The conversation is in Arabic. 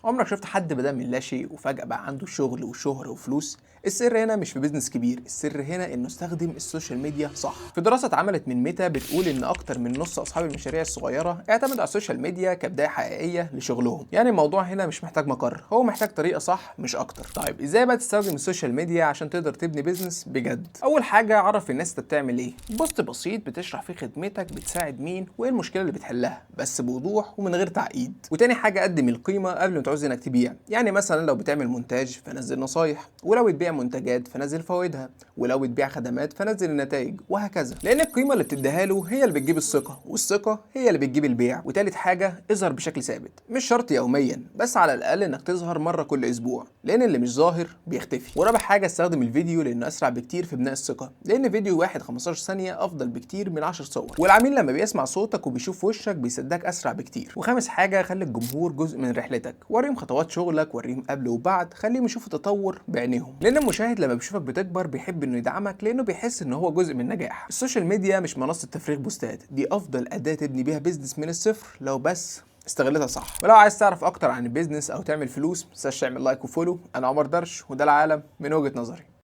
عمرك شفت حد بدأ من لا شيء وفجأة بقى عنده شغل وشهرة وفلوس؟ السر هنا مش في بيزنس كبير، السر هنا انه استخدم السوشيال ميديا صح. في دراسة اتعملت من ميتا بتقول ان اكتر من نص اصحاب المشاريع الصغيرة اعتمدوا على السوشيال ميديا كبداية حقيقية لشغلهم. يعني الموضوع هنا مش محتاج مقر، هو محتاج طريقة صح مش اكتر. طيب ازاي بقى تستخدم السوشيال ميديا عشان تقدر تبني بيزنس بجد؟ اول حاجة عرف الناس انت بتعمل ايه. بوست بسيط بتشرح فيه خدمتك بتساعد مين وايه المشكلة اللي بتحلها، بس بوضوح ومن غير تعقيد. وتاني حاجة قدم القيمة قبل ما تعوز انك تبيع. يعني مثلا لو بتعمل مونتاج فنزل نصايح، ولو بتبيع منتجات فنزل فوائدها، ولو بتبيع خدمات فنزل النتائج، وهكذا. لان القيمة اللي بتديها له هي اللي بتجيب الثقة، والثقة هي اللي بتجيب البيع. وتالت حاجة اظهر بشكل ثابت، مش شرط يوميا، بس على الاقل انك تظهر مرة كل اسبوع، لان اللي مش ظاهر بيختفي. ورابع حاجة استخدم الفيديو لانه اسرع بكتير في بناء الثقة، لان فيديو واحد 15 ثانية افضل بكتير من 10 صور، والعميل لما بيسمع صوتك وبيشوف وشك بيصدقك اسرع بكتير. وخامس حاجة خلي الجمهور جزء من رحلتك، وريهم خطوات شغلك، وريهم قبل وبعد، خليهم يشوفوا تطور بعينيهم. لان المشاهد لما بيشوفك بتكبر بيحب انه يدعمك، لانه بيحس ان هو جزء من نجاح. السوشيال ميديا مش منصة تفريغ بوستات، دي افضل اداة تبني بيها بيزنس من الصفر لو بس استغلتها صح. ولو عايز تعرف اكتر عن البيزنس او تعمل فلوس متنساش تعمل لايك وفولو. انا عمر درش وده العالم من وجهة نظري.